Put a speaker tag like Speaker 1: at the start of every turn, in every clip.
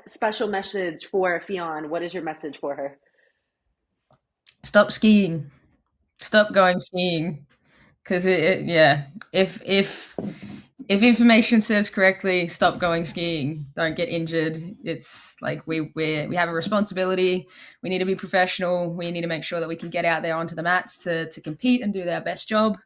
Speaker 1: special message for Ffion. What is your message for her?
Speaker 2: Stop skiing. Stop going skiing. Because yeah, if information serves correctly, stop going skiing. Don't get injured. It's like we have a responsibility. We need to be professional. We need to make sure that we can get out there onto the mats to compete and do our best job.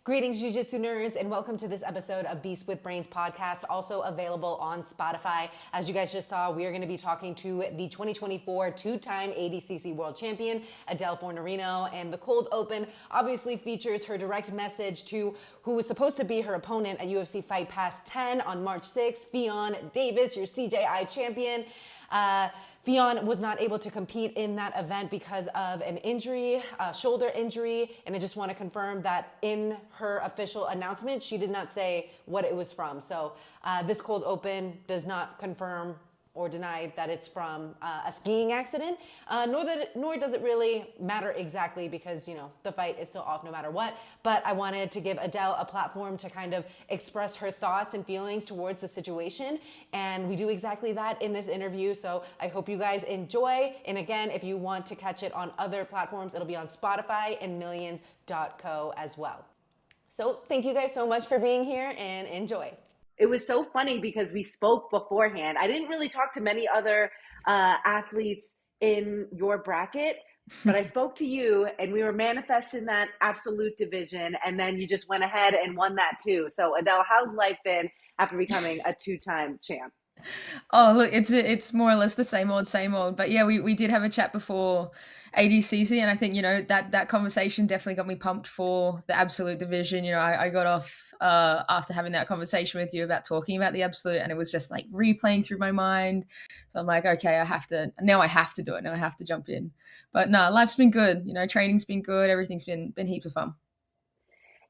Speaker 3: Greetings, Jiu Jitsu nerds, and welcome to this episode of Beast with Brains podcast, also available on Spotify. As you guys just saw, we are going to be talking to the 2024 two-time ADCC World Champion, Adele Fornarino, and the cold open obviously features her direct message to who was supposed to be her opponent at UFC Fight Pass 10 on March 6th, Ffion Davies, your CJI champion. Ffion was not able to compete in that event because of an injury, a shoulder injury, and I just want to confirm that in her official announcement, she did not say what it was from. So this cold open does not confirm or deny that it's from a skiing accident, nor does it really matter exactly because, you know, the fight is still off no matter what. But I wanted to give Adele a platform to kind of express her thoughts and feelings towards the situation. And we do exactly that in this interview. So I hope you guys enjoy. And again, if you want to catch it on other platforms, it'll be on Spotify and millions.co as well. So thank you guys so much for being here and enjoy.
Speaker 1: It was so funny because we spoke beforehand. I didn't really talk to many other athletes in your bracket, but I spoke to you and we were manifesting that absolute division. And then you just went ahead and won that too. So Adele, how's life been after becoming a two-time champ?
Speaker 2: Oh, look, it's more or less the same old, same old. But yeah, we did have a chat before ADCC, and I think, you know, that conversation definitely got me pumped for the absolute division. You know, I got off after having that conversation with you about talking about the absolute, and it was just like replaying through my mind. So I'm like, okay, I have to do it. Now I have to jump in. But no, life's been good. You know, training's been good. Everything's been heaps of fun.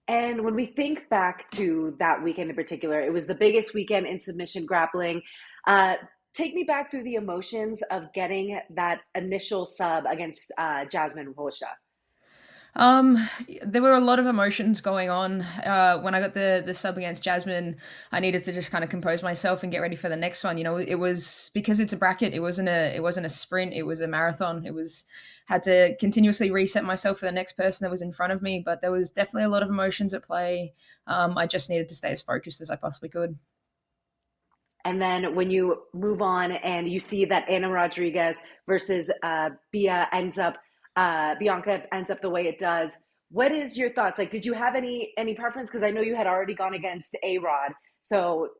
Speaker 1: And when we think back to that weekend in particular, it was the biggest weekend in submission grappling. Uh, Take me back through the emotions of getting that initial sub against Jasmine Rocha.
Speaker 2: Um, there were a lot of emotions going on. When I got the sub against Jasmine, I needed to just kind of compose myself and get ready for the next one. You know, it was because it's a bracket. It wasn't a sprint. It was a marathon. It was had to continuously reset myself for the next person that was in front of me. But there was definitely a lot of emotions at play. I just needed to stay as focused as I possibly could.
Speaker 1: And then when you move on and you see that Anna Rodriguez versus Bianca ends up the way it does. What is your thoughts? Like, did you have any preference? Because I know you had already gone against A-Rod. So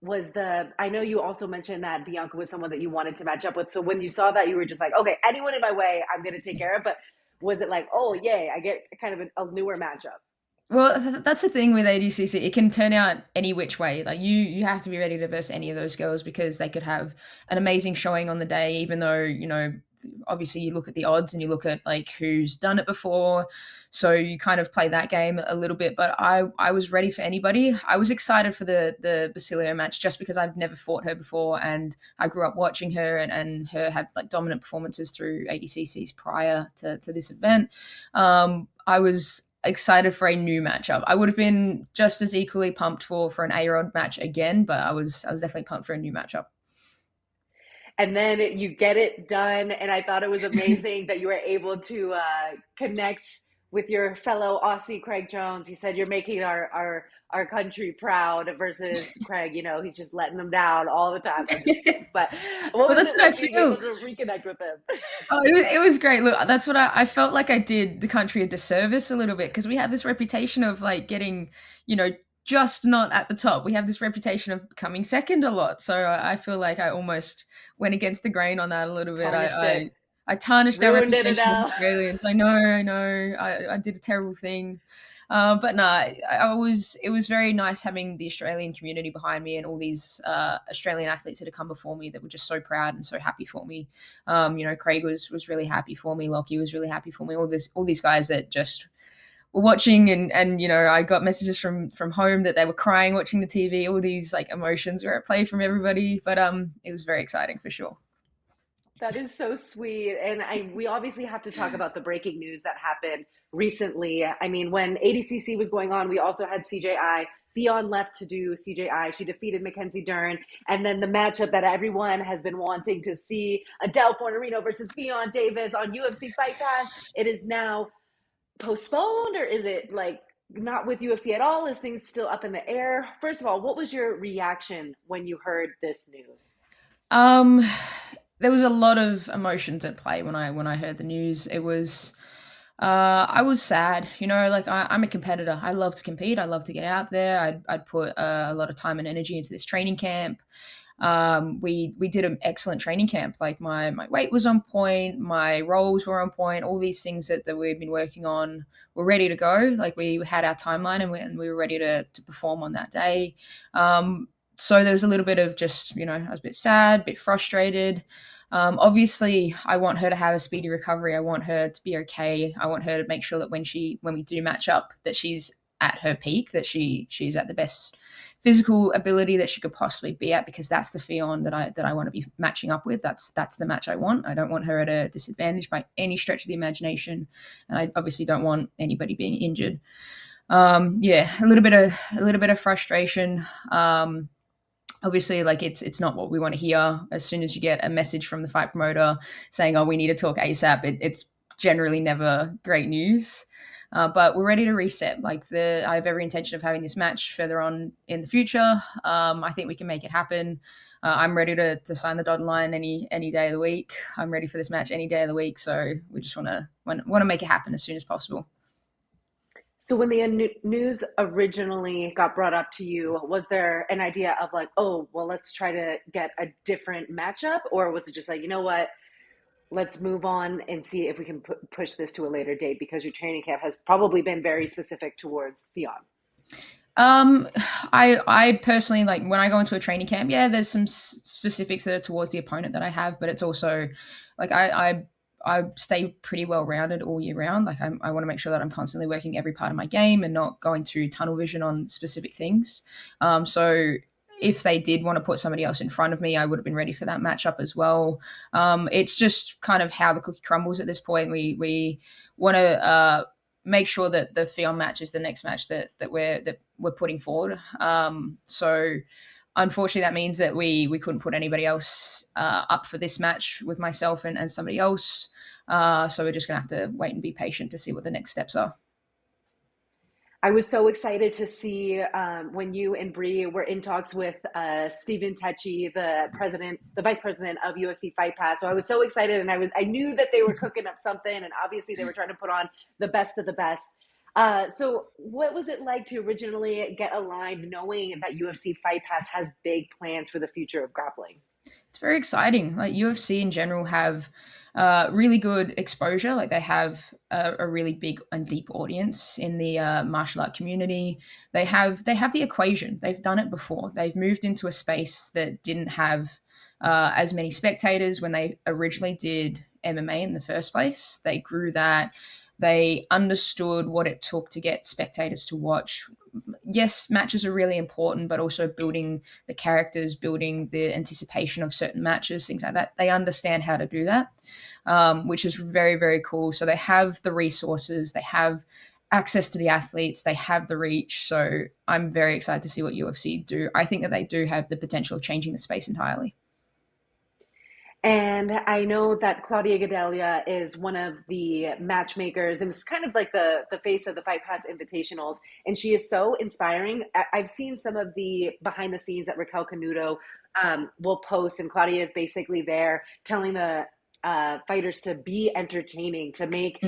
Speaker 1: I know you also mentioned that Bianca was someone that you wanted to match up with. So when you saw that, you were just like, okay, anyone in my way, I'm going to take care of. But was it like, oh, yay, I get kind of a newer matchup?
Speaker 2: Well, that's the thing with ADCC. It can turn out any which way. Like you have to be ready to verse any of those girls because they could have an amazing showing on the day, even though, you know, obviously you look at the odds and you look at like who's done it before. So you kind of play that game a little bit. But I was ready for anybody. I was excited for the Basilio match just because I've never fought her before and I grew up watching her and her had like dominant performances through ADCCs prior to this event. I was excited for a new matchup. I would have been just as equally pumped for an A-Rod match again, but I was definitely pumped for a new matchup.
Speaker 1: And then you get it done. And I thought it was amazing that you were able to connect with your fellow Aussie, Craig Jones. He said, you're making our country proud versus Craig, you know, he's just letting them down all the time. But what
Speaker 2: Well,
Speaker 1: was
Speaker 2: that's
Speaker 1: it
Speaker 2: what I
Speaker 1: like being
Speaker 2: feel.
Speaker 1: able to reconnect with him?
Speaker 2: Oh, it was great. Look, that's what I felt like I did the country a disservice a little bit because we have this reputation of like getting, you know, just not at the top. We have this reputation of coming second a lot. So I feel like I almost went against the grain on that a little bit.
Speaker 1: Tarnished it.
Speaker 2: I tarnished our
Speaker 1: Ruined it
Speaker 2: reputation as
Speaker 1: now.
Speaker 2: Australians. I know. I did a terrible thing. But no, it was very nice having the Australian community behind me and all these Australian athletes that had come before me that were just so proud and so happy for me. You know, Craig was really happy for me. Lockie was really happy for me. All these guys that just were watching and you know, I got messages from home that they were crying watching the TV. All these like emotions were at play from everybody. But it was very exciting for sure.
Speaker 1: That is so sweet. And we obviously have to talk about the breaking news that happened recently. I mean, when ADCC was going on, we also had CJI Ffion left to do CJI. She defeated Mackenzie Dern. And then the matchup that everyone has been wanting to see, Adele Fornarino versus Ffion Davies on UFC Fight Pass. It is now postponed, or is it like not with UFC at all? Is things still up in the air? First of all, what was your reaction when you heard this news?
Speaker 2: There was a lot of emotions at play when I heard the news. It was I was sad, like I'm a competitor. I love to compete. I love to get out there. I'd put a lot of time and energy into this training camp. We did an excellent training camp. Like my weight was on point, my rolls were on point, all these things that we've been working on were ready to go. Like we had our timeline and we were ready to perform on that day. So there was a little bit of just, I was a bit sad, a bit frustrated. Obviously I want her to have a speedy recovery. I want her to be okay. I want her to make sure that when we do match up, that she's at her peak, that she's at the best physical ability that she could possibly be at, because that's the Ffion that I want to be matching up with. That's the match I want. I don't want her at a disadvantage by any stretch of the imagination, and I obviously don't want anybody being injured. A little bit of frustration. Obviously, like it's not what we want to hear. As soon as you get a message from the fight promoter saying, "Oh, we need to talk ASAP," it's generally never great news. But we're ready to reset. I have every intention of having this match further on in the future. I think we can make it happen. I'm ready to sign the dotted line any day of the week. I'm ready for this match any day of the week. So we just want to make it happen as soon as possible.
Speaker 1: So when the news originally got brought up to you, was there an idea of like, oh, well, let's try to get a different matchup? Or was it just like, you know what? Let's move on and see if we can push this to a later date, because your training camp has probably been very specific towards Ffion.
Speaker 2: I personally, like when I go into a training camp, there's some specifics that are towards the opponent that I have, but it's also like I stay pretty well rounded all year round. Like I want to make sure that I'm constantly working every part of my game and not going through tunnel vision on specific things. So if they did want to put somebody else in front of me, I would have been ready for that matchup as well. It's just kind of how the cookie crumbles at this point. We want to make sure that the Ffion match is the next match that we're putting forward. So unfortunately, that means that we couldn't put anybody else up for this match with myself and somebody else. So we're just going to have to wait and be patient to see what the next steps are.
Speaker 1: I was so excited to see when you and Bree were in talks with Stephen Tecchi, the vice president of UFC Fight Pass. So I was so excited, and I knew that they were cooking up something, and obviously they were trying to put on the best of the best. So what was it like to originally get aligned, knowing that UFC Fight Pass has big plans for the future of grappling?
Speaker 2: It's very exciting. Like UFC in general have really good exposure. Like they have a really big and deep audience in the martial art community. They have the equation. They've done it before. They've moved into a space that didn't have as many spectators when they originally did MMA in the first place. They grew that. They understood what it took to get spectators to watch. Yes, matches are really important, but also building the characters, building the anticipation of certain matches, things like that. They understand how to do that, which is very, very cool. So they have the resources, they have access to the athletes, they have the reach. So I'm very excited to see what UFC do. I think that they do have the potential of changing the space entirely.
Speaker 1: And I know that Claudia Gadelha is one of the matchmakers, and it's kind of like the face of the Fight Pass Invitationals. And she is so inspiring. I've seen some of the behind the scenes that Raquel Canuto will post, and Claudia is basically there telling the fighters to be entertaining, to make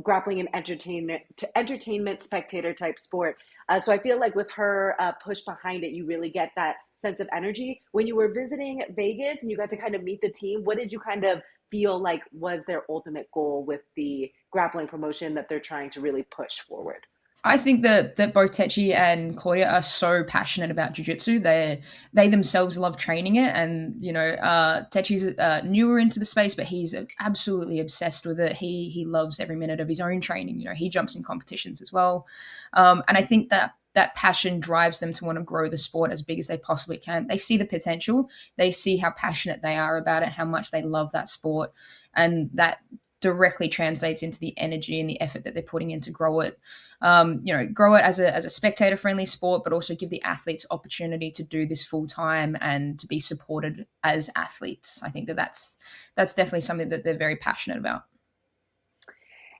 Speaker 1: grappling an entertainment spectator type sport. So I feel like with her push behind it, you really get that sense of energy. When you were visiting Vegas and you got to kind of meet the team, what did you kind of feel like was their ultimate goal with the grappling promotion that they're trying to really push forward?
Speaker 2: I think that both Tecchi and Claudia are so passionate about jiu-jitsu. They themselves love training it. And, Tecchi's newer into the space, but he's absolutely obsessed with it. He loves every minute of his own training. He jumps in competitions as well. And I think that passion drives them to want to grow the sport as big as they possibly can. They see the potential. They see how passionate they are about it, how much they love that sport. and that directly translates into the energy and the effort that they're putting in to grow it. Grow it as a spectator friendly sport, but also give the athletes opportunity to do this full time and to be supported as athletes. I think that's definitely something that they're very passionate about.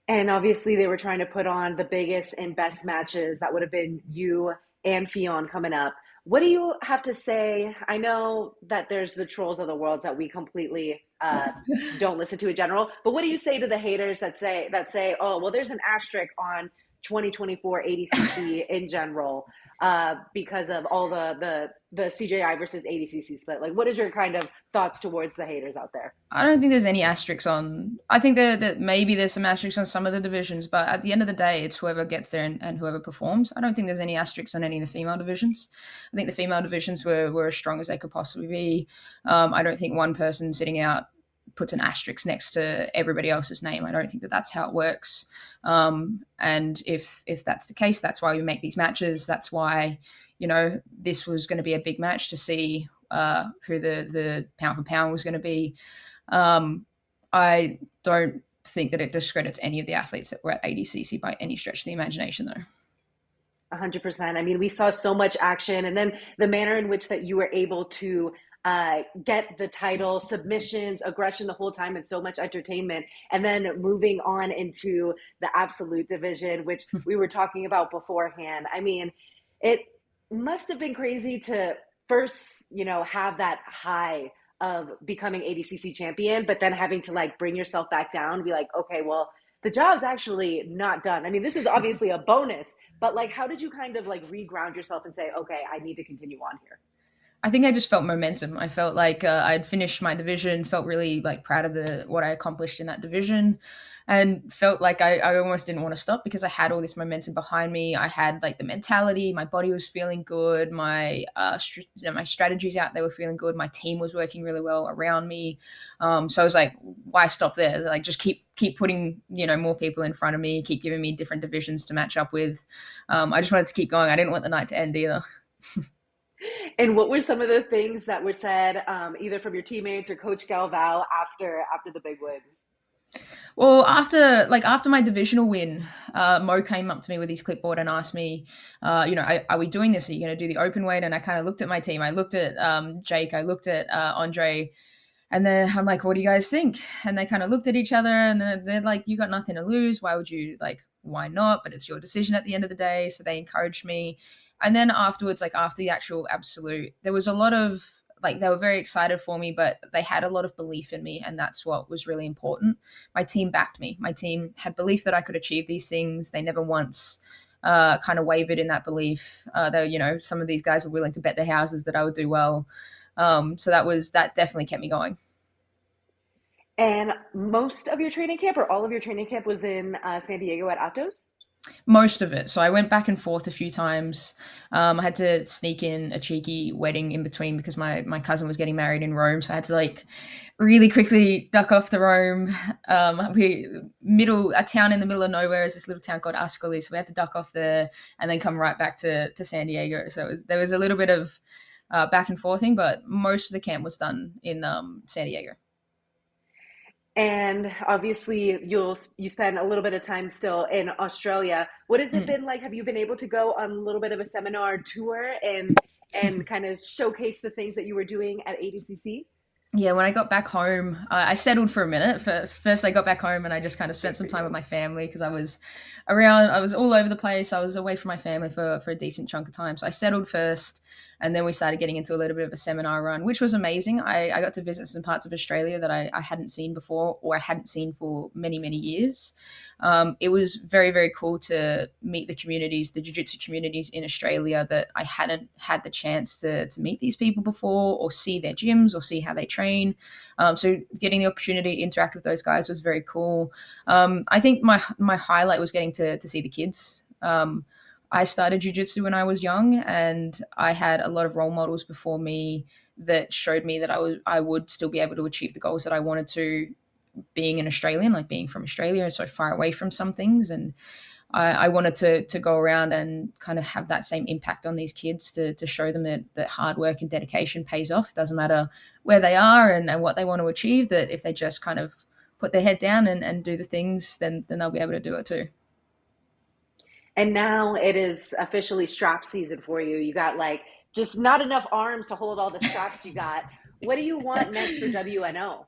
Speaker 1: And obviously, they were trying to put on the biggest and best matches. That would have been you and Ffion coming up. What do you have to say? I know that there's the trolls of the world that we completely don't listen to in general. But what do you say to the haters that say, oh, well, there's an asterisk on 2024 ADCC in general because of all the CJI versus ADCC split? Like, what is your kind of thoughts towards the haters out there?
Speaker 2: I don't think there's any asterisks on. I think that maybe there's some asterisks on some of the divisions, but at the end of the day, it's whoever gets there and whoever performs. I don't think there's any asterisks on any of the female divisions. I think the female divisions were as strong as they could possibly be. I don't think one person sitting out puts an asterisk next to everybody else's name. I don't think that that's how it works. And if that's the case, that's why we make these matches. That's why, this was going to be a big match to see who the pound for pound was going to be. I don't think that it discredits any of the athletes that were at ADCC by any stretch of the imagination, though.
Speaker 1: 100%. I mean, we saw so much action, and then the manner in which that you were able to get the title, submissions, aggression the whole time, and so much entertainment. And then moving on into the absolute division, which we were talking about beforehand. I mean, it must have been crazy to first, have that high of becoming ADCC champion, but then having to bring yourself back down and be like, okay, well, the job's actually not done. I mean, this is obviously a bonus, but how did you kind of reground yourself and say, okay, I need to continue on here?
Speaker 2: I think I just felt momentum. I felt like I'd finished my division, felt really proud of what I accomplished in that division, and felt like I almost didn't want to stop because I had all this momentum behind me. I had the mentality, my body was feeling good, my my strategies out there were feeling good, my team was working really well around me. So I was like, why stop there? Just keep putting more people in front of me, keep giving me different divisions to match up with. I just wanted to keep going. I didn't want the night to end either.
Speaker 1: And what were some of the things that were said, either from your teammates or Coach Galvao after the big wins?
Speaker 2: Well, after my divisional win, Mo came up to me with his clipboard and asked me, are we doing this? Are you going to do the open weight? And I kind of looked at my team. I looked at Jake. I looked at Andre. And then I'm like, what do you guys think? And they kind of looked at each other and they're like, you got nothing to lose. Why would you why not? But it's your decision at the end of the day. So they encouraged me. And then afterwards, after the actual absolute, there was a lot of, they were very excited for me, but they had a lot of belief in me. And that's what was really important. My team backed me. My team had belief that I could achieve these things. They never once kind of wavered in that belief. Though, some of these guys were willing to bet their houses that I would do well. So that definitely kept me going.
Speaker 1: And most of your training camp or all of your training camp was in San Diego at Atos?
Speaker 2: Most of it. So I went back and forth a few times. I had to sneak in a cheeky wedding in between because my cousin was getting married in Rome. So I had to really quickly duck off to Rome. A town in the middle of nowhere is this little town called Ascoli. So we had to duck off there and then come right back to San Diego. So there was a little bit of back and forthing, but most of the camp was done in San Diego.
Speaker 1: And obviously, you spend a little bit of time still in Australia. What has it been like? Have you been able to go on a little bit of a seminar tour and kind of showcase the things that you were doing at ADCC?
Speaker 2: Yeah, when I got back home, I settled for a minute. First, I got back home and I just kind of spent some time with my family because I was all over the place. I was away from my family for a decent chunk of time. So I settled first. And then we started getting into a little bit of a seminar run, which was amazing. I got to visit some parts of Australia that I hadn't seen before or I hadn't seen for many, many years. It was very, very cool to meet the communities, the jiu-jitsu communities in Australia that I hadn't had the chance to meet these people before or see their gyms or see how they train. So getting the opportunity to interact with those guys was very cool. I think my highlight was getting to see the kids. I started jiu-jitsu when I was young and I had a lot of role models before me that showed me that I would still be able to achieve the goals that I wanted to, being an Australian, being from Australia and so far away from some things. And I wanted to go around and kind of have that same impact on these kids to show them that hard work and dedication pays off. It doesn't matter where they are and what they want to achieve, that if they just kind of put their head down and do the things, then they'll be able to do it too.
Speaker 1: And now it is officially strap season for you. You got like just not enough arms to hold all the straps you got. What do you want next for WNO?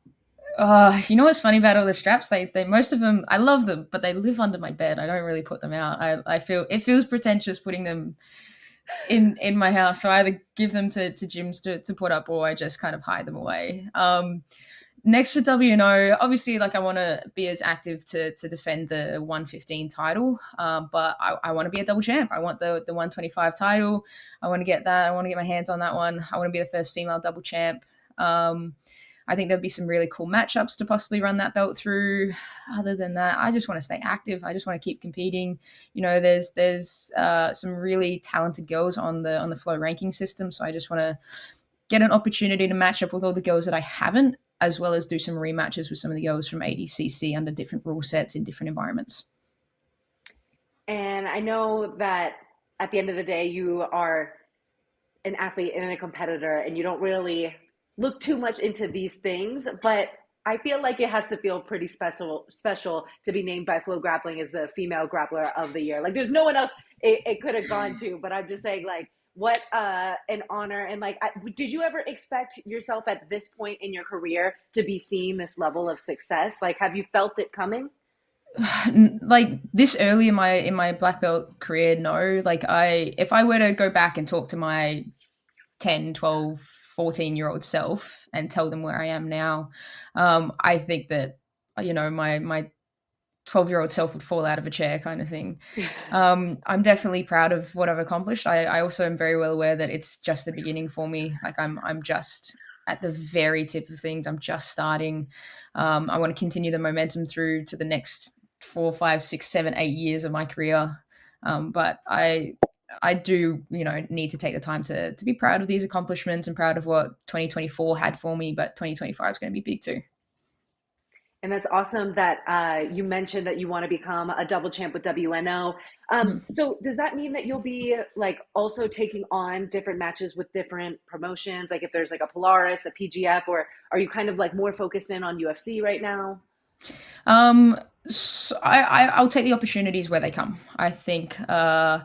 Speaker 2: You know what's funny about all the straps? They most of them, I love them, but they live under my bed. I don't really put them out. I feel it feels pretentious putting them in my house. So I either give them to gyms to put up, or I just kind of hide them away. Next for WNO, obviously, like I want to be as active to defend the 115 title, but I want to be a double champ. I want the 125 title. I want to get that. I want to get my hands on that one. I want to be the first female double champ. I think there'll be some really cool matchups to possibly run that belt through. Other than that, I just want to stay active. I just want to keep competing. You know, there's some really talented girls on the Flow ranking system, so I just want to get an opportunity to match up with all the girls that I haven't, as well as do some rematches with some of the girls from ADCC under different rule sets in different environments.
Speaker 1: And I know that at the end of the day, you are an athlete and a competitor, and you don't really look too much into these things, but I feel like it has to feel pretty special to be named by Flow Grappling as the female grappler of the year. Like there's no one else it could have gone to, but I'm just saying like what an honor. And like, did you ever expect yourself at this point in your career to be seeing this level of success? Like, have you felt it coming?
Speaker 2: Like this early in my black belt career, no. Like if I were to go back and talk to my 10, 12, 14-year-old self and tell them where I am now, I think that, you know, my 12-year-old self would fall out of a chair kind of thing. I'm definitely proud of what I've accomplished. I also am very well aware that it's just the beginning for me. Like I'm just at the very tip of things. I'm just starting. I want to continue the momentum through to the next 4, 5, 6, 7, 8 years of my career. But I do, you know, need to take the time to be proud of these accomplishments and proud of what 2024 had for me, but 2025 is going to be big too.
Speaker 1: And that's awesome that you mentioned that you want to become a double champ with WNO. So does that mean that you'll be like also taking on different matches with different promotions? Like if there's like a Polaris, a PGF, or are you kind of like more focused in on UFC right now?
Speaker 2: So I'll take the opportunities where they come. I think I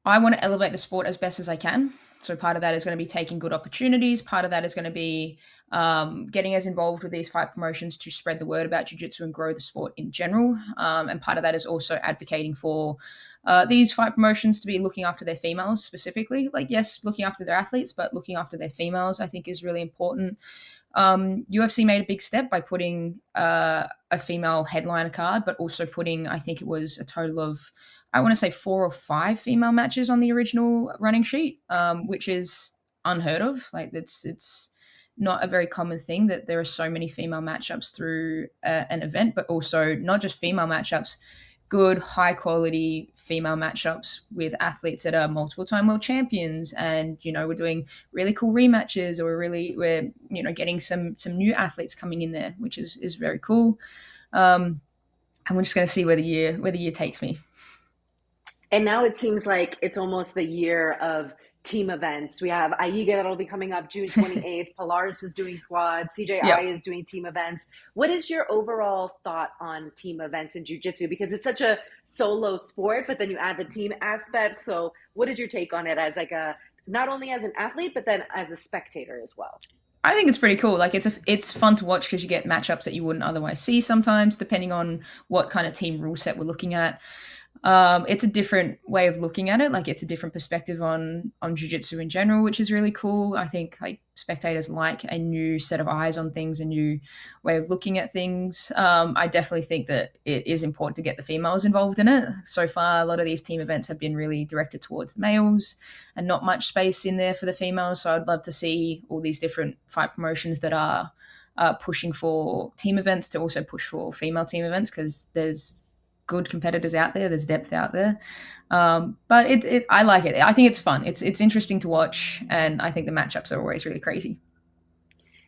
Speaker 2: want to elevate the sport as best as I can. So part of that is going to be taking good opportunities. Part of that is going to be getting us involved with these fight promotions to spread the word about jiu-jitsu and grow the sport in general. And part of that is also advocating for these fight promotions to be looking after their females specifically. Like, yes, looking after their athletes, but looking after their females, I think, is really important. UFC made a big step by putting a female headliner card, but also putting, I think it was a total of, I want to say 4 or 5 female matches on the original running sheet, which is unheard of. Like it's not a very common thing that there are so many female matchups through an event, but also not just female matchups, good, high quality female matchups with athletes that are multiple time world champions. And, you know, we're doing really cool rematches, or we're, you know, getting some new athletes coming in there, which is very cool. And we're just going to see where the year takes me.
Speaker 1: And now it seems like it's almost the year of team events. We have AIGA that'll be coming up June 28th. Polaris is doing squad. CJI is doing team events. What is your overall thought on team events in jiu-jitsu? Because it's such a solo sport, but then you add the team aspect. So what is your take on it as like not only as an athlete, but then as a spectator as well?
Speaker 2: I think it's pretty cool. Like it's fun to watch because you get matchups that you wouldn't otherwise see sometimes, depending on what kind of team rule set we're looking at. It's a different way of looking at it. Like it's a different perspective on jiu-jitsu in general, which is really cool. I think like spectators like a new set of eyes on things, a new way of looking at things. I definitely think that it is important to get the females involved in it. So far, a lot of these team events have been really directed towards the males and not much space in there for the females. So I'd love to see all these different fight promotions that are pushing for team events to also push for female team events, because there's good competitors out there. There's depth out there. But I like it. I think it's fun. It's interesting to watch. And I think the matchups are always really crazy.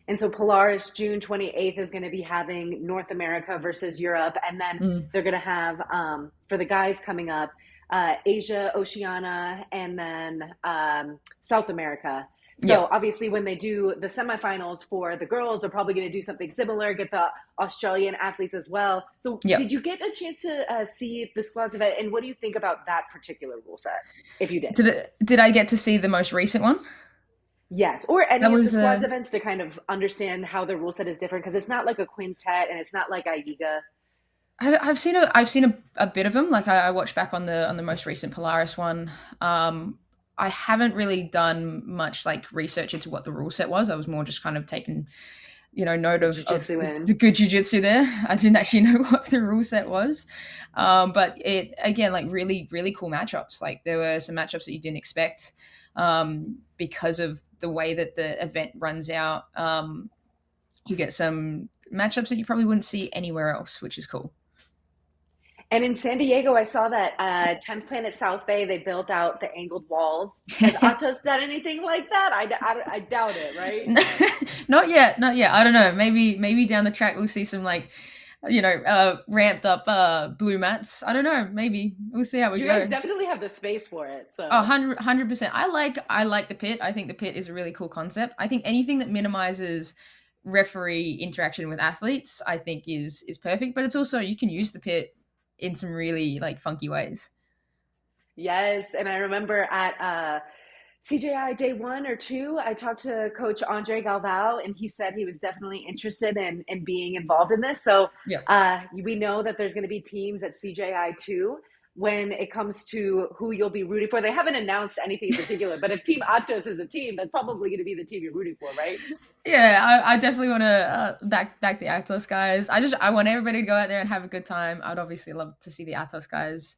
Speaker 1: And so Polaris June 28th is going to be having North America versus Europe. And then they're going to have, for the guys coming up, Asia, Oceania, and then South America. So obviously when they do the semifinals for the girls, they're probably going to do something similar, get the Australian athletes as well. So did you get a chance to see the squads event? And what do you think about that particular rule set, if you did?
Speaker 2: Did I get to see the most recent one?
Speaker 1: Yes, or any
Speaker 2: That
Speaker 1: of the
Speaker 2: was
Speaker 1: squads events to kind of understand how the rule set is different, because it's not like a quintet and it's not like IGA.
Speaker 2: I've seen a bit of them. Like I watched back on the most recent Polaris one. I haven't really done much like research into what the rule set was. I was more just kind of taking, note of the good jiu-jitsu there. I didn't actually know what the rule set was. But it, again, like really, really cool matchups. Like there were some matchups that you didn't expect because of the way that the event runs out. You get some matchups that you probably wouldn't see anywhere else, which is cool.
Speaker 1: And in San Diego, I saw that 10th Planet South Bay, they built out the angled walls. Has Atos done anything like that? I doubt it, right?
Speaker 2: Not yet. I don't know. Maybe down the track we'll see some like, ramped up blue mats. I don't know. Maybe we'll see how we go.
Speaker 1: You guys definitely have the space for it. So
Speaker 2: 100%. I like the pit. I think the pit is a really cool concept. I think anything that minimizes referee interaction with athletes, I think is perfect. But it's also, you can use the pit in some really like funky ways.
Speaker 1: Yes, and I remember at CJI day 1 or 2, I talked to Coach Andre Galvao, and he said he was definitely interested in being involved in this. So we know that there's going to be teams at CJI too. When it comes to who you'll be rooting for, they haven't announced anything in particular, but if Team Atos is a team, that's probably going to be the team you're rooting for, right?
Speaker 2: Yeah, I definitely want to back the Atos guys. I want everybody to go out there and have a good time. I'd obviously love to see the Atos guys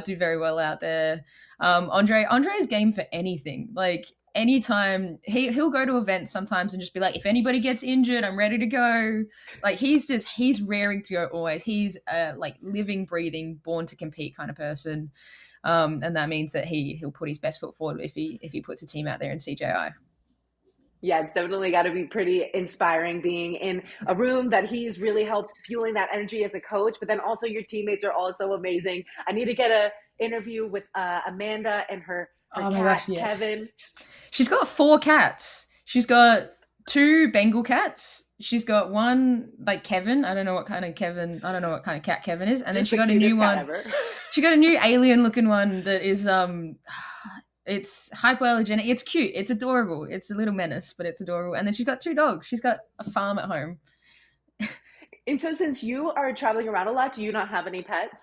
Speaker 2: do very well out there. Andre's game for anything. Like anytime he'll go to events sometimes and just be like, if anybody gets injured, I'm ready to go. Like he's raring to go always. He's a like living, breathing, born to compete kind of person. And that means that he'll put his best foot forward if he puts a team out there in CJI.
Speaker 1: Yeah, it's definitely got to be pretty inspiring being in a room that he's really helped fueling that energy as a coach, but then also your teammates are also amazing. I need to get an interview with Amanda and her cat, gosh, yes. Kevin.
Speaker 2: She's got 4 cats. She's got 2 Bengal cats. She's got one like Kevin. I don't know what kind of cat Kevin is. And then she got a new one. She got a new alien looking one that is it's hypoallergenic. It's cute. It's adorable. It's a little menace, but it's adorable. And then she's got 2 dogs. She's got a farm at home.
Speaker 1: And so since you are traveling around a lot, do you not have any pets?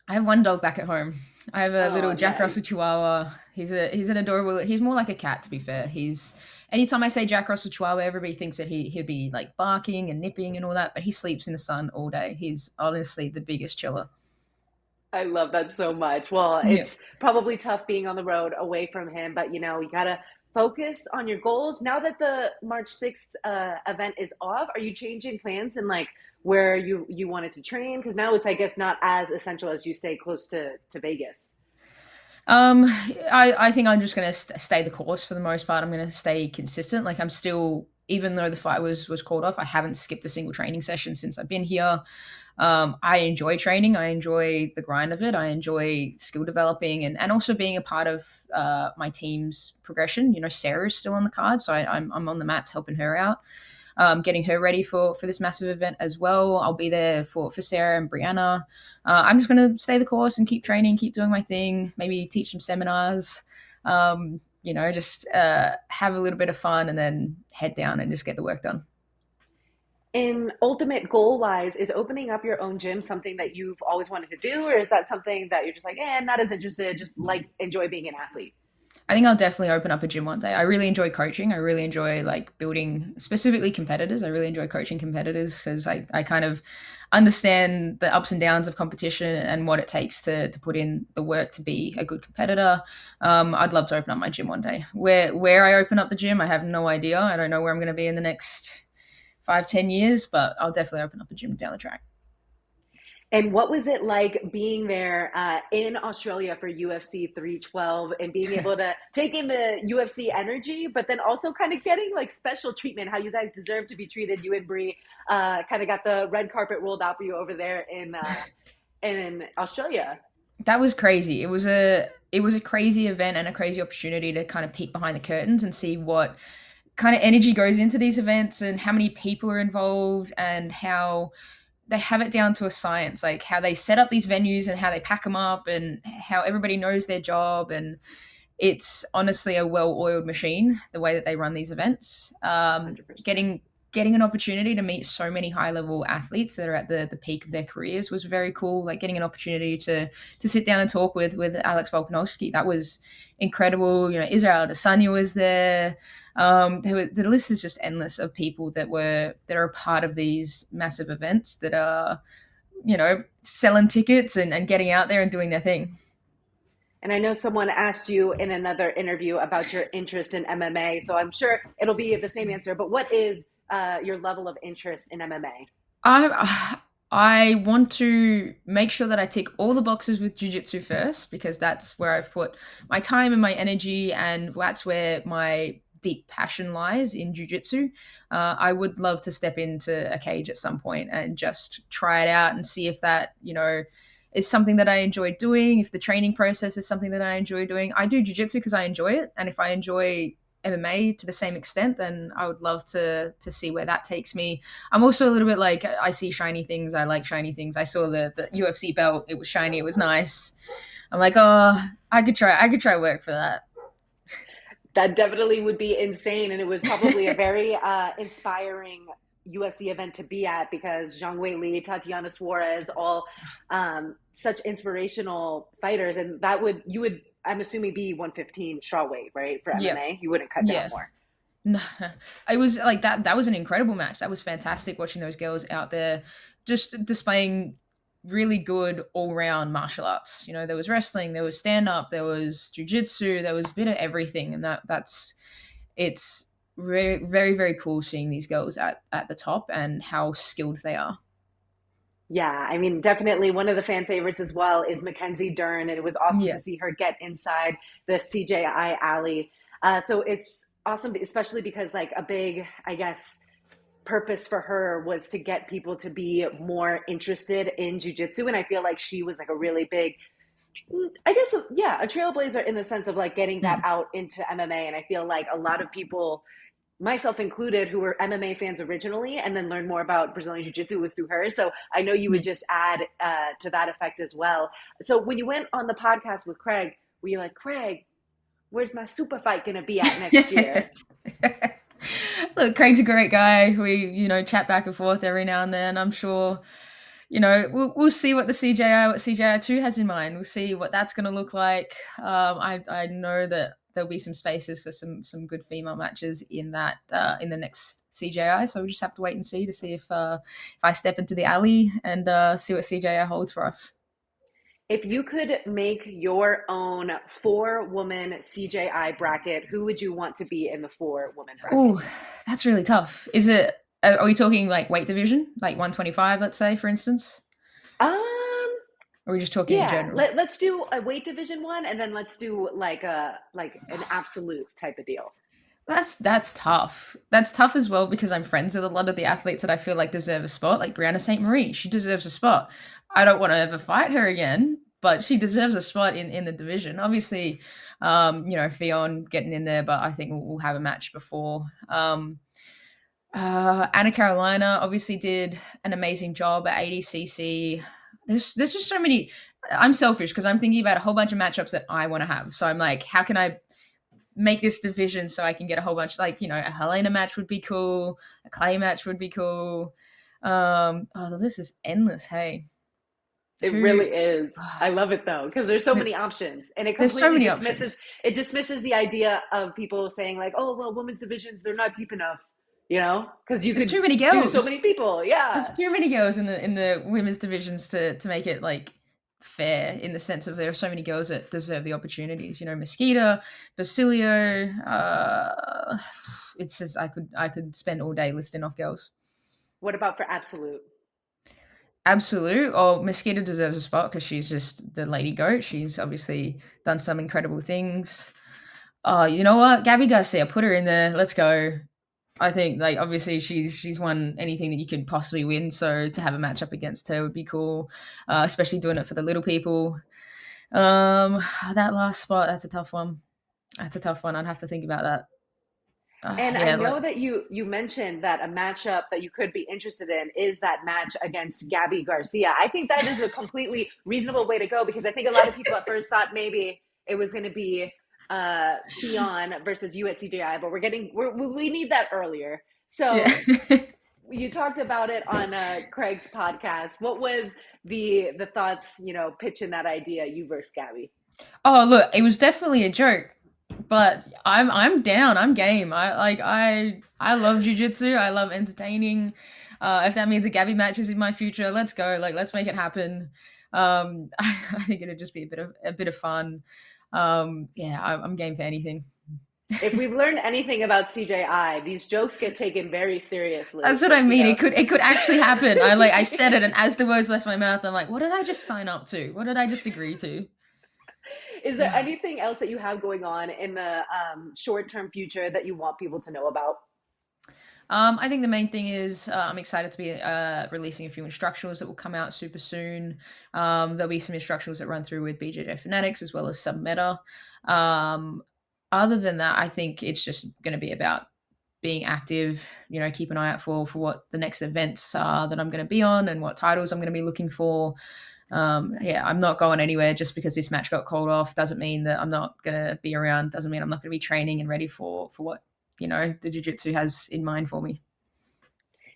Speaker 2: I have 1 dog back at home. I have a little Jack Russell Chihuahua. He's an adorable, he's more like a cat, to be fair. Anytime I say Jack Russell Chihuahua, everybody thinks that he'd be like barking and nipping and all that, but he sleeps in the sun all day. He's honestly the biggest chiller.
Speaker 1: I love that so much. Well, it's probably tough being on the road away from him, but you got to focus on your goals. Now that the March 6th event is off, are you changing plans and like where you wanted to train? Because now it's, I guess, not as essential as you stay close to Vegas.
Speaker 2: I think I'm just going to stay the course for the most part. I'm going to stay consistent. Like I'm still, even though the fight was called off, I haven't skipped a single training session since I've been here. I enjoy training. I enjoy the grind of it. I enjoy skill developing and also being a part of my team's progression. Sarah's still on the card, so I'm on the mats helping her out, getting her ready for this massive event as well. I'll be there for Sarah and Brianna. I'm just going to stay the course and keep training, keep doing my thing, maybe teach some seminars, just have a little bit of fun and then head down and just get the work done.
Speaker 1: And ultimate goal-wise, is opening up your own gym something that you've always wanted to do, or is that something that you're just like, not as interested, just like enjoy being an athlete?
Speaker 2: I think I'll definitely open up a gym one day. I really enjoy coaching. I really enjoy like building specifically competitors. I really enjoy coaching competitors because I kind of understand the ups and downs of competition and what it takes to put in the work to be a good competitor. I'd love to open up my gym one day. Where I open up the gym, I have no idea. I don't know where I'm going to be in the next 5-10 years, but I'll definitely open up a gym down the track.
Speaker 1: And what was it like being there in Australia for UFC 312 and being able to take in the UFC energy, but then also kind of getting like special treatment, how you guys deserve to be treated? You and Brie kind of got the red carpet rolled out for you over there in Australia.
Speaker 2: That was crazy. It was a crazy event and a crazy opportunity to kind of peek behind the curtains and see what kind of energy goes into these events and how many people are involved and how they have it down to a science, like how they set up these venues and how they pack them up and how everybody knows their job. And it's honestly a well-oiled machine the way that they run these events.
Speaker 1: 100%.
Speaker 2: Getting an opportunity to meet so many high-level athletes that are at the peak of their careers was very cool. Like getting an opportunity to sit down and talk with Alex Volkanovski, that was incredible. Israel Adesanya was there. The list is just endless of people that are a part of these massive events that are selling tickets and getting out there and doing their thing.
Speaker 1: And I know someone asked you in another interview about your interest in MMA, so I'm sure it'll be the same answer. But what is your level of interest in MMA?
Speaker 2: I want to make sure that I tick all the boxes with Jiu Jitsu first, because that's where I've put my time and my energy, and that's where my deep passion lies in Jiu Jitsu. I would love to step into a cage at some point and just try it out and see if that, is something that I enjoy doing, if the training process is something that I enjoy doing. I do Jiu Jitsu because I enjoy it. And if I enjoy MMA to the same extent, then I would love to see where that takes me. I'm also a little bit like, I see shiny things, I like shiny things. I saw the UFC belt, it was shiny, it was nice. I'm like, oh, I could try work for that.
Speaker 1: That definitely would be insane, and it was probably a very inspiring UFC event to be at, because Zhang Wei Li, Tatiana Suarez, all such inspirational fighters, and you would, I'm assuming, be 115 straw weight, right, for
Speaker 2: Yeah.
Speaker 1: MMA. You wouldn't cut down
Speaker 2: Yeah.
Speaker 1: more.
Speaker 2: No, it was like that. That was an incredible match. That was fantastic watching those girls out there just displaying really good all round martial arts. There was wrestling, there was stand up, there was jujitsu, there was a bit of everything. And it's very, very, very cool seeing these girls at the top and how skilled they are.
Speaker 1: Yeah, I mean, definitely one of the fan favorites as well is Mackenzie Dern, and it was awesome to
Speaker 2: Yeah.
Speaker 1: see her get inside the CJI alley. So it's awesome, especially because like a big, I guess, purpose for her was to get people to be more interested in jujitsu, and I feel like she was like a really big, I guess, yeah, a trailblazer in the sense of like getting that
Speaker 2: Mm.
Speaker 1: out into MMA. And I feel like a lot of people, myself included, who were MMA fans originally and then learned more about Brazilian Jiu Jitsu was through her. So I know you would
Speaker 2: Mm.
Speaker 1: just add to that effect as well. So when you went on the podcast with Craig, were you like, Craig, where's my super fight going to be at next year?
Speaker 2: Look, Craig's a great guy. We, chat back and forth every now and then. I'm sure, we'll see what what CJI 2 has in mind. We'll see what that's going to look like. I know that there'll be some spaces for some good female matches in that in the next CJI. So we'll just have to wait and see to see if I step into the alley and see what CJI holds for us.
Speaker 1: If you could make your own 4-woman CJI bracket, who would you want to be in the 4-woman bracket?
Speaker 2: Oh, that's really tough. Is it? Are we talking like weight division, like 125, let's say, for instance?
Speaker 1: Um,
Speaker 2: Or are we just talking in
Speaker 1: yeah,
Speaker 2: general?
Speaker 1: let's do a weight division one, and then let's do like an absolute type of deal.
Speaker 2: That's tough. That's tough as well because I'm friends with a lot of the athletes that I feel like deserve a spot, like Brianna St. Marie. She deserves a spot. I don't want to ever fight her again, but she deserves a spot in the division. Obviously, Ffion getting in there, but I think we'll have a match before. Anna Carolina obviously did an amazing job at ADCC. There's just so many. I'm selfish because I'm thinking about a whole bunch of matchups that I want to have. So I'm like, how can I make this division so I can get a whole bunch, like, a Helena match would be cool, a Clay match would be cool. The list is endless. Hey,
Speaker 1: It
Speaker 2: who?
Speaker 1: really is. I love it though, because there's so many options, and it
Speaker 2: There's so
Speaker 1: completely
Speaker 2: many
Speaker 1: dismisses
Speaker 2: options.
Speaker 1: the idea of people saying like, oh well, women's divisions, they're not deep enough, because you
Speaker 2: There's
Speaker 1: could
Speaker 2: too many
Speaker 1: do so
Speaker 2: girls.
Speaker 1: many people.
Speaker 2: There's
Speaker 1: Yeah.
Speaker 2: too many girls in the women's divisions to make it like fair, in the sense of there are so many girls that deserve the opportunities. Mosquito, Basilio. It's just I could spend all day listing off girls.
Speaker 1: What about for absolute?
Speaker 2: Absolute. Oh, Mosquito deserves a spot because she's just the lady goat. She's obviously done some incredible things. Oh, you know what? Gabby Garcia, put her in there. Let's go. I think, like, obviously she's won anything that you could possibly win. So to have a matchup against her would be cool, especially doing it for the little people. That last spot, that's a tough one. That's a tough one. I'd have to think about that.
Speaker 1: And I
Speaker 2: Yeah,
Speaker 1: know that you mentioned that a matchup that you could be interested in is that match against Gabby Garcia. I think that is a completely reasonable way to go because I think a lot of people at first thought maybe it was going to be Ffion versus you at CJI, but we need that earlier. So
Speaker 2: yeah.
Speaker 1: you talked about it on Craig's podcast. What was the thoughts? Pitching that idea, you versus Gabby.
Speaker 2: Oh, look, it was definitely a joke, but I'm down. I'm game. I love jiu-jitsu. I love entertaining. If that means a Gabby match is in my future, let's go. Like, let's make it happen. I think it'd just be a bit of fun. Yeah, I'm game for anything.
Speaker 1: If we've learned anything about CJI, these jokes get taken very seriously.
Speaker 2: That's what I mean. It could actually happen. I said it, and as the words left my mouth, I'm like, what did I just sign up to? What did I just agree to?
Speaker 1: Is there anything else that you have going on in the short-term future that you want people to know about?
Speaker 2: I think the main thing is I'm excited to be releasing a few instructionals that will come out super soon. There'll be some instructionals that run through with BJJ Fanatics as well as Submeta. Other than that, I think it's just going to be about being active, keep an eye out for what the next events are that I'm going to be on and what titles I'm going to be looking for. Yeah, I'm not going anywhere just because this match got called off. Doesn't mean that I'm not going to be around. Doesn't mean I'm not going to be training and ready for what, the jiu-jitsu has in mind for me.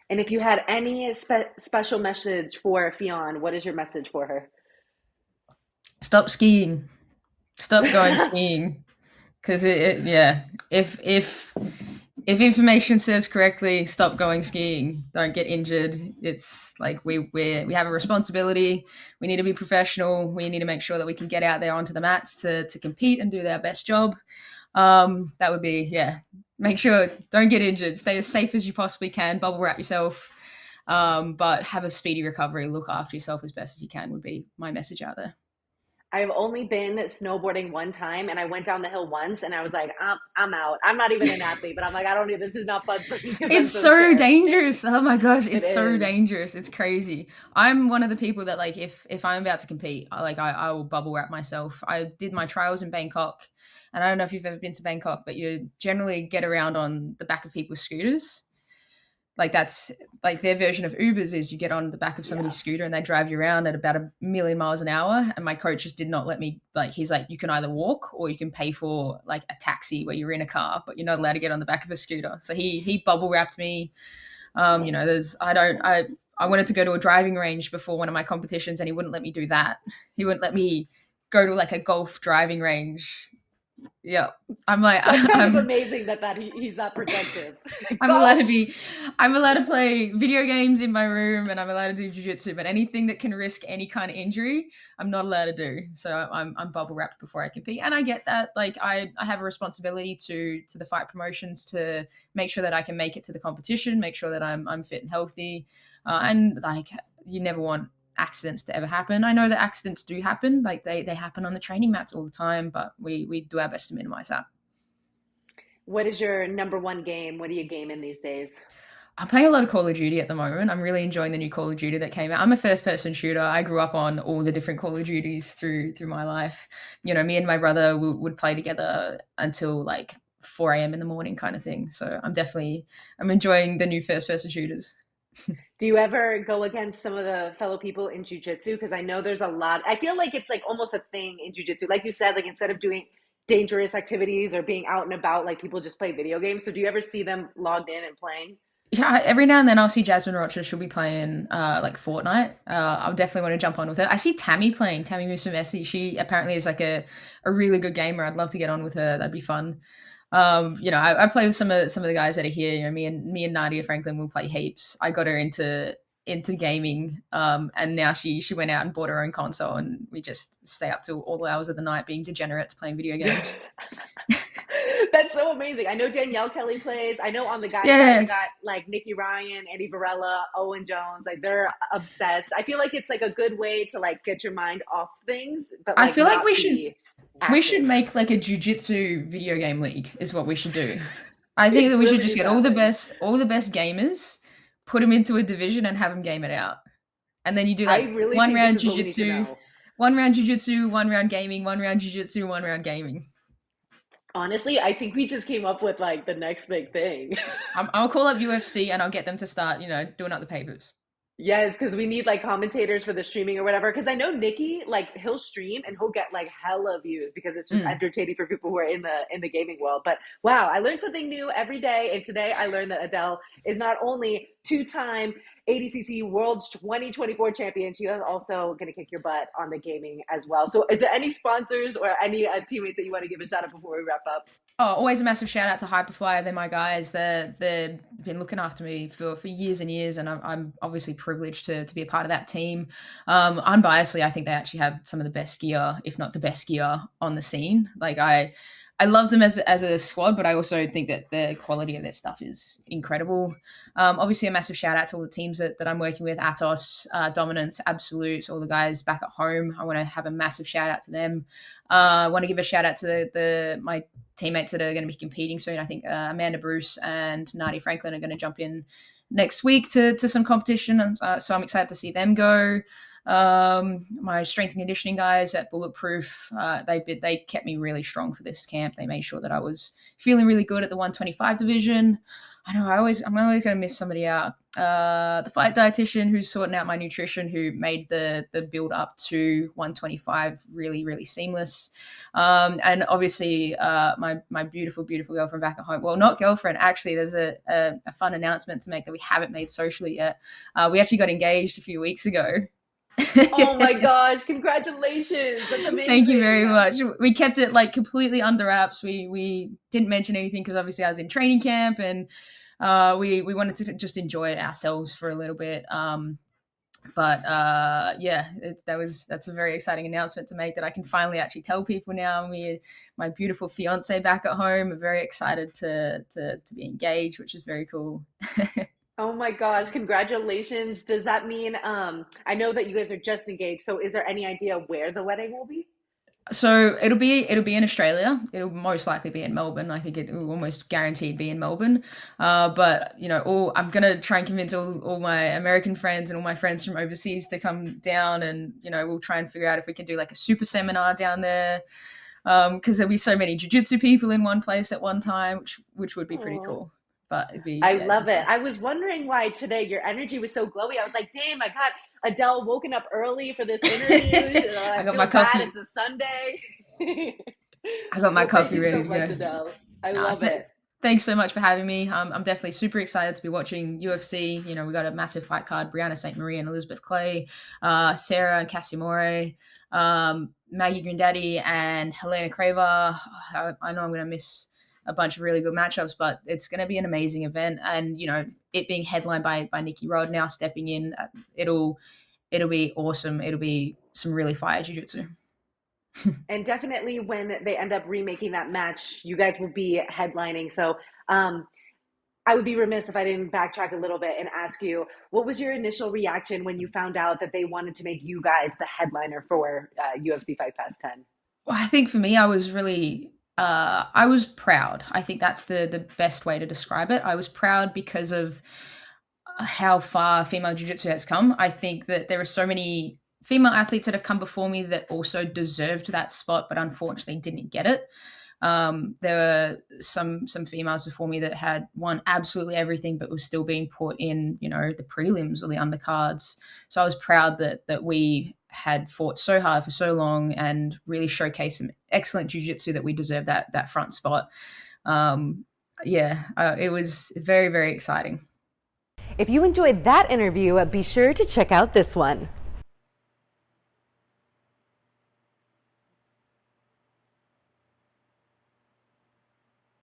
Speaker 1: And if you had any special message for Ffion, what is your message for her?
Speaker 2: Stop skiing. Stop going skiing. Because if information serves correctly, stop going skiing. Don't get injured. It's like we have a responsibility. We need to be professional. We need to make sure that we can get out there onto the mats to compete and do their best job. That would be, make sure don't get injured. Stay as safe as you possibly can. Bubble wrap yourself. But have a speedy recovery. Look after yourself as best as you can would be my message out there.
Speaker 1: I've only been snowboarding one time, and I went down the hill once, and I was like, I'm out. I'm not even an athlete, but I'm like, I don't need this. Is not fun for me.
Speaker 2: It's so dangerous. Oh my gosh, it's so dangerous. It's crazy. I'm one of the people that if I'm about to compete, I will bubble wrap myself. I did my trials in Bangkok, and I don't know if you've ever been to Bangkok, but you generally get around on the back of people's scooters. That's their version of Ubers is you get on the back of somebody's scooter and they drive you around at about 1,000,000 miles an hour. And my coach just did not let me, he's like, you can either walk or you can pay for a taxi where you're in a car, but you're not allowed to get on the back of a scooter. So he bubble wrapped me. I wanted to go to a driving range before one of my competitions and he wouldn't let me do that. He wouldn't let me go to a golf driving range. Yeah, I'm
Speaker 1: amazing that he's that protective.
Speaker 2: I'm allowed to play video games in my room and I'm allowed to do jiu-jitsu, but anything that can risk any kind of injury, I'm not allowed to do. So I'm bubble wrapped before I compete. And I get that. I have a responsibility to the fight promotions to make sure that I can make it to the competition, make sure that I'm fit and healthy. And you never want accidents to ever happen. I know that accidents do happen, they happen on the training mats all the time, but we do our best to minimize that.
Speaker 1: What is your number one game? What are you gaming these days?
Speaker 2: I'm playing a lot of Call of Duty at the moment. I'm really enjoying the new Call of Duty that came out. I'm a first-person shooter. I grew up on all the different Call of Duties through my life. Me and my brother would play together until 4 a.m. in the morning kind of thing. So I'm enjoying the new first-person shooters.
Speaker 1: Do you ever go against some of the fellow people in jiu-jitsu? Because I know there's a lot. I feel like it's almost a thing in jiu-jitsu. Like you said, instead of doing dangerous activities or being out and about, people just play video games. So do you ever see them logged in and playing?
Speaker 2: Yeah, every now and then I'll see Jasmine Rocha. She'll be playing Fortnite. I'll definitely want to jump on with her. I see Tammy playing, Tammy Musumeci. She apparently is a really good gamer. I'd love to get on with her. That'd be fun. I play with some of the guys that are here. Me and Nadia Franklin will play heaps. I got her into gaming, and now she went out and bought her own console, and we just stay up till all hours of the night being degenerates playing video games.
Speaker 1: That's so amazing. I know Danielle Kelly plays. I know on the guys side, you got Nikki Ryan, Eddie Varela, Owen Jones. They're obsessed. I feel like it's a good way to get your mind off things. But
Speaker 2: I feel like we should make a jiu-jitsu video game league is what we should do. I think that we should just get all the best gamers, put them into a division and have them game it out. And then you do one round jiu-jitsu, 1 round jiu-jitsu, 1 round gaming, 1 round jiu-jitsu, 1 round gaming.
Speaker 1: Honestly, I think we just came up with like the next big thing.
Speaker 2: I'll call up UFC and I'll get them to start, doing up the papers.
Speaker 1: Yes, because we need like commentators for the streaming or whatever. Because I know Nikki, like he'll stream and he'll get like hella views because it's just
Speaker 2: Mm.
Speaker 1: entertaining for people who are in the gaming world. But wow, I learned something new every day. And today I learned that Adele is not only two-time ADCC World 2024 champion, she is also going to kick your butt on the gaming as well. So, is there any sponsors or any teammates that you want to give a shout out before we wrap up?
Speaker 2: Oh, always a massive shout out to Hyperflyer. They're my guys. They've been looking after me for years and years, and I'm obviously privileged to be a part of that team. Unbiasedly, I think they actually have some of the best gear, if not the best gear, on the scene. Like I love them as a squad, but I also think that the quality of their stuff is incredible. Obviously, a massive shout out to all the teams that I'm working with: Atos, Dominance, Absolute, all the guys back at home. I want to have a massive shout out to them. I want to give a shout out to my teammates that are going to be competing soon. I think Amanda Bruce and Nadia Franklin are going to jump in next week to some competition, and so I'm excited to see them go. My strength and conditioning guys at Bulletproof, they kept me really strong for this camp. They made sure that I was feeling really good at the 125 division. I know I'm always going to miss somebody out. The fight dietitian who's sorting out my nutrition, who made the build up to 125 really, really seamless. And obviously my beautiful girlfriend back at home. Well, not girlfriend, actually. There's a fun announcement to make that we haven't made socially yet. We actually got engaged a few weeks ago.
Speaker 1: Oh my gosh, congratulations. That's amazing.
Speaker 2: Thank you very much. We kept it like completely under wraps. We didn't mention anything because obviously I was in training camp, and we wanted to just enjoy it ourselves for a little bit. But yeah, that's a very exciting announcement to make, that I can finally actually tell people now. Me and my beautiful fiance back at home are very excited to be engaged, which is very cool.
Speaker 1: Oh my gosh, congratulations. Does that mean I know that you guys are just engaged, so is there any idea where the wedding will be?
Speaker 2: So it'll be in Australia. It'll most likely be in Melbourne. I think it will almost guaranteed be in Melbourne. But I'm gonna try and convince all my American friends and all my friends from overseas to come down, and we'll try and figure out if we can do like a super seminar down there. Because there'll be so many jiu-jitsu people in one place at one time, which would be pretty cool. But
Speaker 1: I love it. I was wondering why today your energy was so glowy. I was like, damn, I got Adele woken up early for this interview.
Speaker 2: I got my coffee.
Speaker 1: It's a Sunday.
Speaker 2: I got my coffee ready.
Speaker 1: Thank you so much, Adele. I love it.
Speaker 2: Thanks so much for having me. I'm definitely super excited to be watching UFC. We got a massive fight card: Brianna St. Marie and Elizabeth Clay, Sarah and Cassie More, Maggie Granddaddy and Helena Craver. I know I'm going to miss a bunch of really good matchups, but it's going to be an amazing event. And, it being headlined by Nikki Rod now stepping in, it'll be awesome. It'll be some really fire jiu-jitsu.
Speaker 1: And definitely when they end up remaking that match, you guys will be headlining. So I would be remiss if I didn't backtrack a little bit and ask you, what was your initial reaction when you found out that they wanted to make you guys the headliner for UFC Fight Pass 10?
Speaker 2: Well, I think for me, I was really... I was proud. I think that's the best way to describe it. I was proud because of how far female jiu-jitsu has come. I think that there are so many female athletes that have come before me that also deserved that spot, but unfortunately didn't get it. There were some females before me that had won absolutely everything, but was still being put in, the prelims or the undercards. So I was proud that we had fought so hard for so long and really showcased some excellent jiu-jitsu that we deserved that front spot. It was very, very exciting.
Speaker 3: If you enjoyed that interview, be sure to check out this one.